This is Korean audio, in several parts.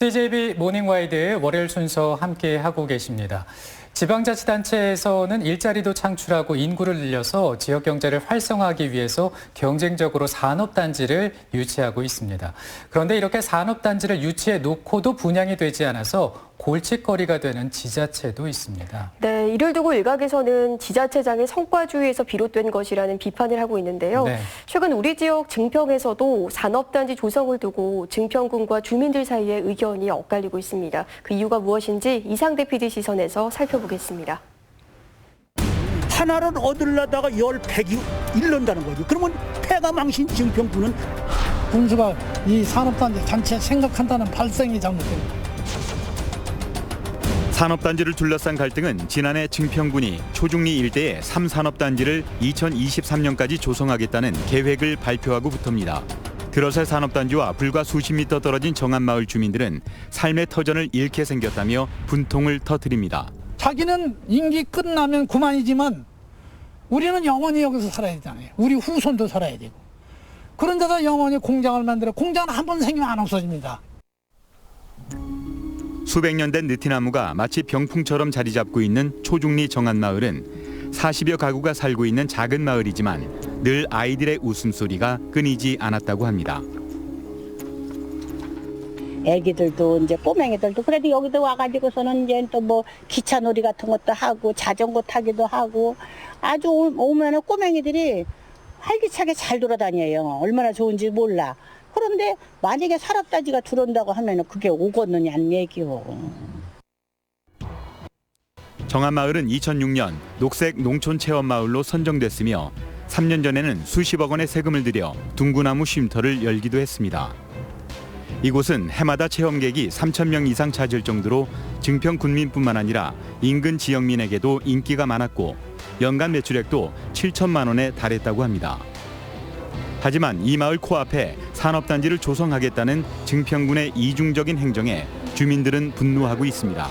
CJB 모닝와이드 월요일 순서 함께 하고 계십니다. 지방자치단체에서는 일자리도 창출하고 인구를 늘려서 지역 경제를 활성화하기 위해서 경쟁적으로 산업단지를 유치하고 있습니다. 그런데 이렇게 산업단지를 유치해 놓고도 분양이 되지 않아서 골칫거리가 되는 지자체도 있습니다. 네, 이를 두고 일각에서는 지자체장의 성과주의에서 비롯된 것이라는 비판을 하고 있는데요. 네. 최근 우리 지역 증평에서도 산업단지 조성을 두고 증평군과 주민들 사이에 의견이 엇갈리고 있습니다. 그 이유가 무엇인지 이상대 PD 시선에서 살펴보겠습니다. 하나를 얻으려다가 100이 잃는다는 거죠. 그러면 폐가 망신 증평군은 군수가 이 산업단지 전체 생각한다는 발상이 잘못됩니다. 산업단지를 둘러싼 갈등은 지난해 증평군이 초중리 일대에 3산업단지를 2023년까지 조성하겠다는 계획을 발표하고부터입니다. 들어설 산업단지와 불과 수십 미터 떨어진 정안마을 주민들은 삶의 터전을 잃게 생겼다며 분통을 터뜨립니다. 자기는 임기 끝나면 그만이지만 우리는 영원히 여기서 살아야 되잖아요. 우리 후손도 살아야 되고. 그런 데서 영원히 공장을 만들어 공장은 한 번 생기면 안 없어집니다. 수백 년 된 느티나무가 마치 병풍처럼 자리 잡고 있는 초중리 정안마을은 40여 가구가 살고 있는 작은 마을이지만 늘 아이들의 웃음소리가 끊이지 않았다고 합니다. 애기들도 이제 꼬맹이들도 그래도 여기도 와가지고서는 이제 또 뭐 기차놀이 같은 것도 하고 자전거 타기도 하고 아주 오면은 꼬맹이들이 활기차게 잘 돌아다녀요. 얼마나 좋은지 몰라. 그런데 만약에 산업단지가 들어온다고 하면은 그게 오겠느냐는 얘기요. 정안마을은 2006년 녹색 농촌체험마을로 선정됐으며 3년 전에는 수십억 원의 세금을 들여 둥구나무 쉼터를 열기도 했습니다. 이곳은 해마다 체험객이 3,000명 이상 찾을 정도로 증평 군민뿐만 아니라 인근 지역민에게도 인기가 많았고 연간 매출액도 7천만 원에 달했다고 합니다. 하지만 이 마을 코앞에 산업단지를 조성하겠다는 증평군의 이중적인 행정에 주민들은 분노하고 있습니다.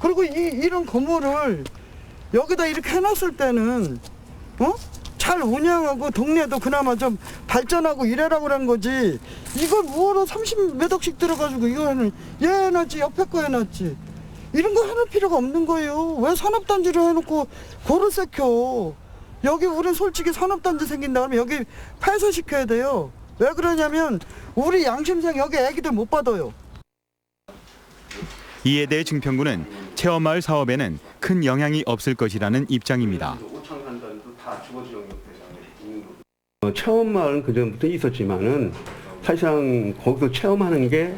그리고 이런 건물을 여기다 이렇게 해놨을 때는 잘 운영하고 동네도 그나마 좀 발전하고 이래라고 그런 거지. 이걸 뭐로 30몇 억씩 들어가지고 이거는 얘 해놨지 옆에 거 해놨지. 이런 거 해놓을 필요가 없는 거예요. 왜 산업단지를 해놓고 고를 새켜. 여기 우린 솔직히 산업단지 생긴다 그러면 여기 폐쇄시켜야 돼요. 왜 그러냐면 우리 양심상 여기 애기들 못 받아요. 이에 대해 증평군은 체험마을 사업에는 큰 영향이 없을 것이라는 입장입니다. 체험마을은 그전부터 있었지만은 사실상 거기서 체험하는 게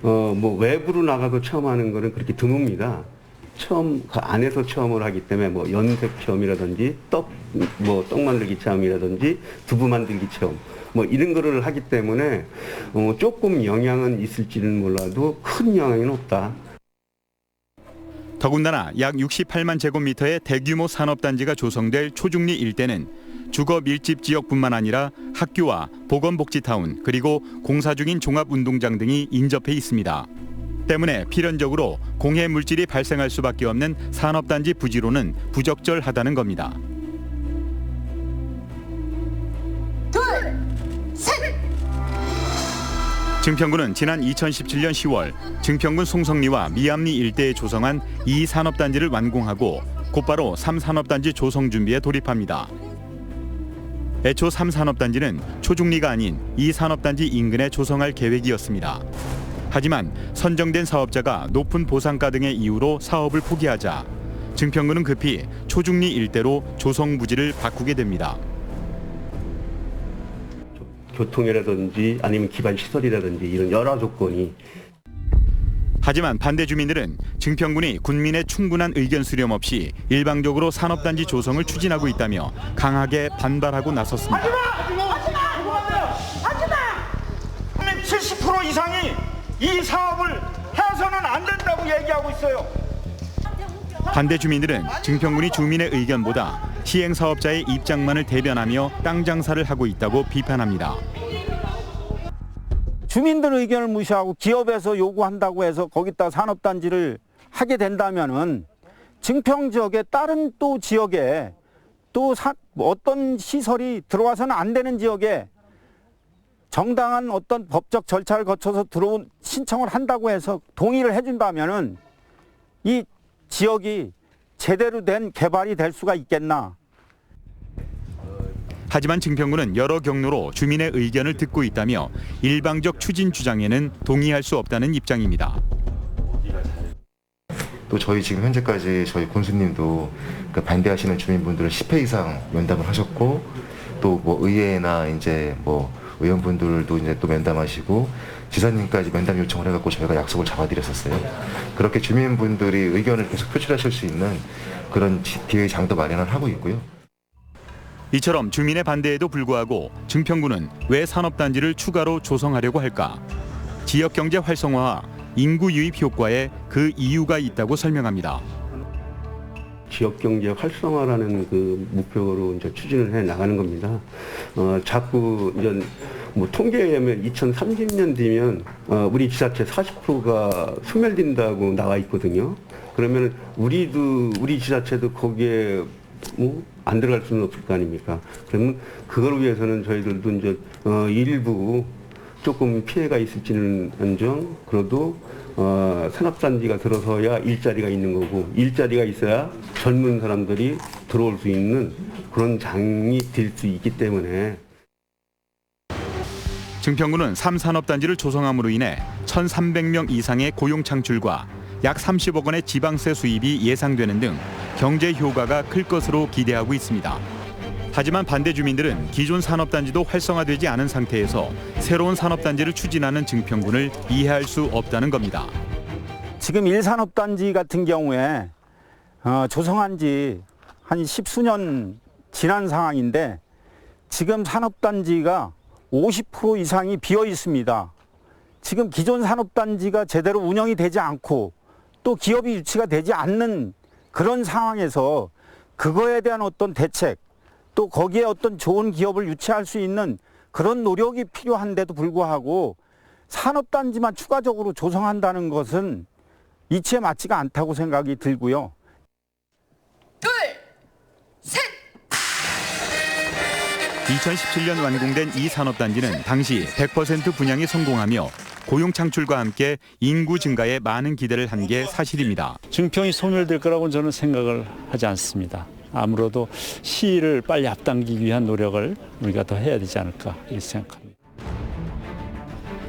뭐 외부로 나가서 체험하는 거는 그렇게 드뭅니다. 그 안에서 체험을 하기 때문에 뭐 연색 체험이라든지 떡 만들기 체험이라든지 두부 만들기 체험 뭐 이런 거를 하기 때문에 조금 영향은 있을지는 몰라도 큰 영향은 없다. 더군다나 약 68만 제곱미터의 대규모 산업단지가 조성될 초중리 일대는 주거 밀집 지역뿐만 아니라 학교와 보건복지타운 그리고 공사 중인 종합운동장 등이 인접해 있습니다. 때문에 필연적으로 공해 물질이 발생할 수밖에 없는 산업단지 부지로는 부적절하다는 겁니다. 둘, 셋! 증평군은 지난 2017년 10월 증평군 송성리와 미암리 일대에 조성한 2산업단지를 완공하고 곧바로 3산업단지 조성 준비에 돌입합니다. 애초 3산업단지는 초중리가 아닌 2산업단지 인근에 조성할 계획이었습니다. 하지만 선정된 사업자가 높은 보상가 등의 이유로 사업을 포기하자 증평군은 급히 초중리 일대로 조성 부지를 바꾸게 됩니다. 교통이라든지 아니면 기반 시설이라든지 이런 여러 조건이. 하지만 반대 주민들은 증평군이 군민의 충분한 의견 수렴 없이 일방적으로 산업단지 조성을 추진하고 있다며 강하게 반발하고 나섰습니다. 하지마! 70% 이상이 이 사업을 해서는 안 된다고 얘기하고 있어요. 반대 주민들은 증평군이 주민의 의견보다 시행사업자의 입장만을 대변하며 땅 장사를 하고 있다고 비판합니다. 주민들 의견을 무시하고 기업에서 요구한다고 해서 거기다 산업단지를 하게 된다면은 증평 지역의 다른 또 지역에 또 어떤 시설이 들어와서는 안 되는 지역에 정당한 어떤 법적 절차를 거쳐서 들어온 신청을 한다고 해서 동의를 해준다면은 이 지역이 제대로 된 개발이 될 수가 있겠나. 하지만 증평군은 여러 경로로 주민의 의견을 듣고 있다며 일방적 추진 주장에는 동의할 수 없다는 입장입니다. 또 저희 지금 현재까지 저희 군수님도 그 반대하시는 주민분들을 10회 이상 면담을 하셨고 또 뭐 의회나 이제 뭐 의원분들도 이제 또 면담하시고 지사님까지 면담 요청을 해갖고 저희가 약속을 잡아드렸었어요. 그렇게 주민분들이 의견을 계속 표출하실 수 있는 그런 기회 장도 마련을 하고 있고요. 이처럼 주민의 반대에도 불구하고 증평군은 왜 산업단지를 추가로 조성하려고 할까? 지역경제 활성화와 인구 유입 효과에 그 이유가 있다고 설명합니다. 지역경제 활성화라는 그 목표로 이제 추진을 해 나가는 겁니다. 자꾸 이제 뭐 통계에 의하면 2030년 뒤면 우리 지자체 40%가 소멸된다고 나와 있거든요. 그러면 우리 지자체도 거기에 뭐 안 들어갈 수는 없을 거 아닙니까? 그러면 그걸 위해서는 저희들도 이제 일부 조금 피해가 있을지는 안정, 그래도 산업단지가 들어서야 일자리가 있는 거고 일자리가 있어야 젊은 사람들이 들어올 수 있는 그런 장이 될 수 있기 때문에. 증평군은 3산업단지를 조성함으로 인해 1,300명 이상의 고용 창출과 약 30억 원의 지방세 수입이 예상되는 등 경제 효과가 클 것으로 기대하고 있습니다. 하지만 반대 주민들은 기존 산업단지도 활성화되지 않은 상태에서 새로운 산업단지를 추진하는 증평군을 이해할 수 없다는 겁니다. 지금 1산업단지 같은 경우에 조성한 지 한 10수년 지난 상황인데 지금 산업단지가 50% 이상이 비어 있습니다. 지금 기존 산업단지가 제대로 운영이 되지 않고 또 기업이 유치가 되지 않는 그런 상황에서 그거에 대한 어떤 대책 또 거기에 어떤 좋은 기업을 유치할 수 있는 그런 노력이 필요한데도 불구하고 산업단지만 추가적으로 조성한다는 것은 이치에 맞지가 않다고 생각이 들고요. 둘, 셋! 2017년 완공된 이 산업단지는 당시 100% 분양이 성공하며 고용 창출과 함께 인구 증가에 많은 기대를 한 게 사실입니다. 증평이 소멸될 거라고는 저는 생각을 하지 않습니다. 아무래도 시를 빨리 앞당기기 위한 노력을 우리가 더 해야 되지 않을까 이렇게 생각합니다.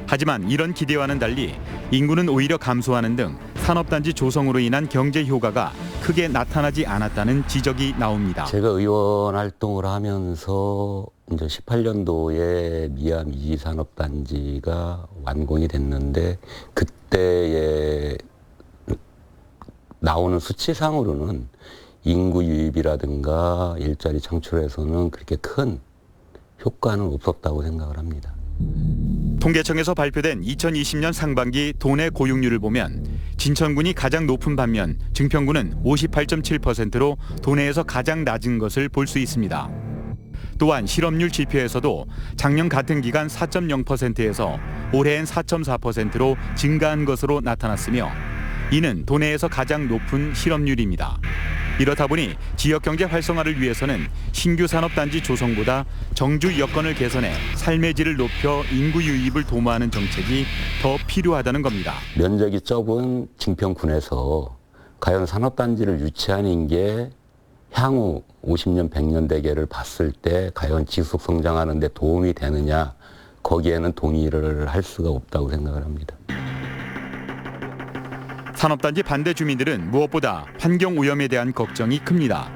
하지만 이런 기대와는 달리 인구는 오히려 감소하는 등 산업단지 조성으로 인한 경제 효과가 크게 나타나지 않았다는 지적이 나옵니다. 제가 의원 활동을 하면서 이제 18년도에 미암 2기 산업단지가 완공이 됐는데 그때에 나오는 수치상으로는 인구 유입이라든가 일자리 창출에서는 그렇게 큰 효과는 없었다고 생각을 합니다. 통계청에서 발표된 2020년 상반기 도내 고용률을 보면 진천군이 가장 높은 반면 증평군은 58.7%로 도내에서 가장 낮은 것을 볼 수 있습니다. 또한 실업률 지표에서도 작년 같은 기간 4.0%에서 올해엔 4.4%로 증가한 것으로 나타났으며 이는 도내에서 가장 높은 실업률입니다. 이렇다 보니 지역경제 활성화를 위해서는 신규 산업단지 조성보다 정주 여건을 개선해 삶의 질을 높여 인구 유입을 도모하는 정책이 더 필요하다는 겁니다. 면적이 적은 증평군에서 과연 산업단지를 유치하는 게 향후 50년, 100년 대계를 봤을 때 과연 지속 성장하는 데 도움이 되느냐, 거기에는 동의를 할 수가 없다고 생각을 합니다. 산업단지 반대 주민들은 무엇보다 환경 오염에 대한 걱정이 큽니다.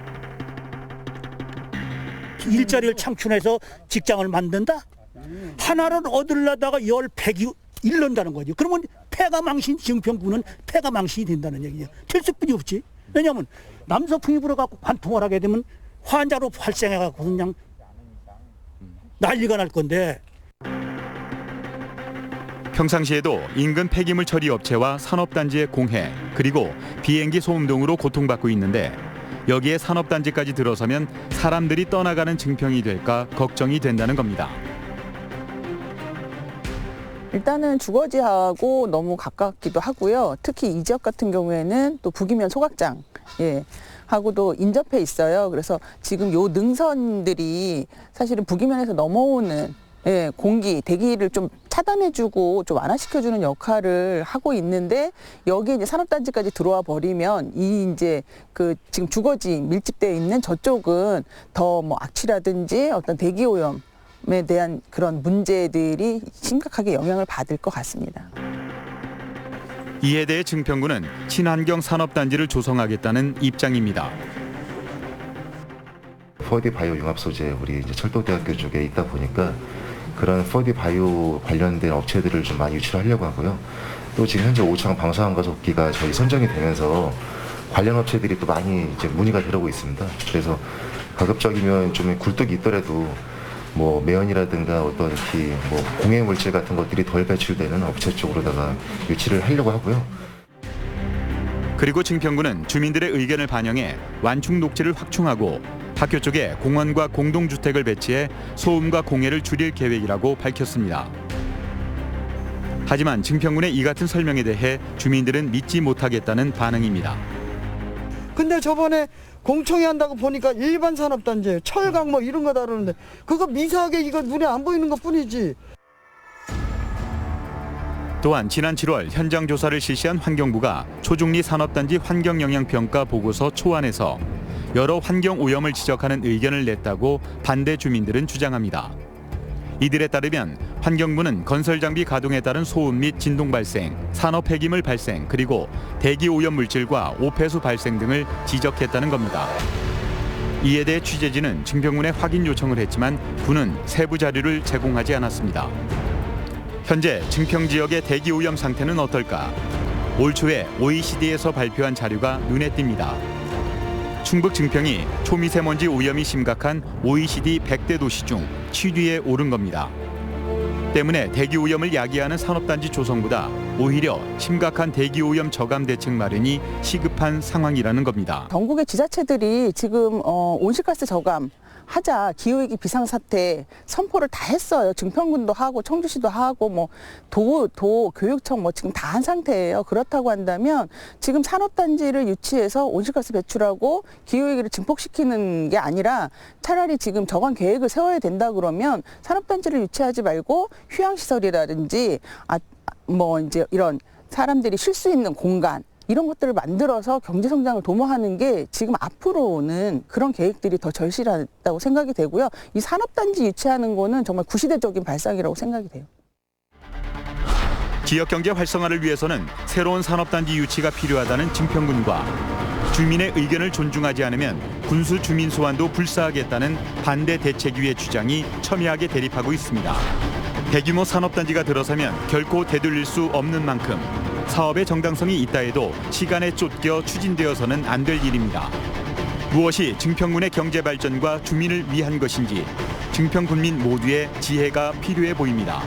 일자리를 창출해서 직장을 만든다? 하나를 얻으려다가 100이 잃는다는 거죠. 그러면 폐가망신, 증평군은 폐가망신이 된다는 얘기예요. 될 수뿐이 없지. 왜냐하면 남서풍이 불어갖고 관통을 하게 되면 환자로 발생해갖고 그냥 난리가 날 건데. 평상시에도 인근 폐기물 처리 업체와 산업단지의 공해 그리고 비행기 소음 등으로 고통받고 있는데 여기에 산업단지까지 들어서면 사람들이 떠나가는 증평이 될까 걱정이 된다는 겁니다. 일단은 주거지하고 너무 가깝기도 하고요. 특히 이 지역 같은 경우에는 또 북이면 소각장 하고도 인접해 있어요. 그래서 지금 요 능선들이 사실은 북이면에서 넘어오는 예, 공기, 대기를 좀 차단해주고 좀 완화시켜주는 역할을 하고 있는데 여기에 이제 산업단지까지 들어와 버리면 이 이제 그 지금 주거지 밀집되어 있는 저쪽은 더 뭐 악취라든지 어떤 대기 오염에 대한 그런 문제들이 심각하게 영향을 받을 것 같습니다. 이에 대해 증평구는 친환경 산업단지를 조성하겠다는 입장입니다. 4D 바이오 융합 소재 우리 이제 철도대학교 쪽에 있다 보니까 그런 4D 바이오 관련된 업체들을 좀 많이 유치하려고 하고요. 또 지금 현재 오창 방사능 가속기가 저희 선정이 되면서 관련 업체들이 또 많이 이제 문의가 들어오고 있습니다. 그래서 가급적이면 좀 굴뚝이 있더라도 뭐 매연이라든가 어떤 뭐 공해 물질 같은 것들이 덜 배출되는 업체 쪽으로다가 유치를 하려고 하고요. 그리고 증평구는 주민들의 의견을 반영해 완충 녹지를 확충하고 학교 쪽에 공원과 공동주택을 배치해 소음과 공해를 줄일 계획이라고 밝혔습니다. 하지만 증평군의 이 같은 설명에 대해 주민들은 믿지 못하겠다는 반응입니다. 근데 저번에 공청회 한다고 보니까 일반 산업단지예요. 철강 뭐 이런 거 다루는데 그거 미세하게 이거 눈에 안 보이는 것 뿐이지. 또한 지난 7월 현장 조사를 실시한 환경부가 초중리 산업단지 환경영향평가 보고서 초안에서 여러 환경 오염을 지적하는 의견을 냈다고 반대 주민들은 주장합니다. 이들에 따르면 환경부는 건설 장비 가동에 따른 소음 및 진동 발생, 산업 폐기물 발생, 그리고 대기 오염 물질과 오폐수 발생 등을 지적했다는 겁니다. 이에 대해 취재진은 증평군에 확인 요청을 했지만 군은 세부 자료를 제공하지 않았습니다. 현재 증평 지역의 대기 오염 상태는 어떨까? 올 초에 OECD에서 발표한 자료가 눈에 띕니다. 충북 증평이 초미세먼지 오염이 심각한 OECD 100대 도시 중 7위에 오른 겁니다. 때문에 대기 오염을 야기하는 산업단지 조성보다 오히려 심각한 대기 오염 저감 대책 마련이 시급한 상황이라는 겁니다. 전국의 지자체들이 지금 온실가스 저감 하자, 기후위기 비상사태 선포를 다 했어요. 증평군도 하고 청주시도 하고 뭐 도 교육청 뭐 지금 다 한 상태예요. 그렇다고 한다면 지금 산업단지를 유치해서 온실가스 배출하고 기후위기를 증폭시키는 게 아니라 차라리 지금 저감 계획을 세워야 된다 그러면 산업단지를 유치하지 말고 휴양시설이라든지 뭐 이제 이런 사람들이 쉴 수 있는 공간 이런 것들을 만들어서 경제성장을 도모하는 게 지금 앞으로는 그런 계획들이 더 절실하다고 생각이 되고요. 이 산업단지 유치하는 거는 정말 구시대적인 발상이라고 생각이 돼요. 지역경제 활성화를 위해서는 새로운 산업단지 유치가 필요하다는 증평군과 주민의 의견을 존중하지 않으면 군수 주민 소환도 불사하겠다는 반대 대책위의 주장이 첨예하게 대립하고 있습니다. 대규모 산업단지가 들어서면 결코 되돌릴 수 없는 만큼 사업의 정당성이 있다 해도 시간에 쫓겨 추진되어서는 안 될 일입니다. 무엇이 증평군의 경제 발전과 주민을 위한 것인지 증평군민 모두의 지혜가 필요해 보입니다.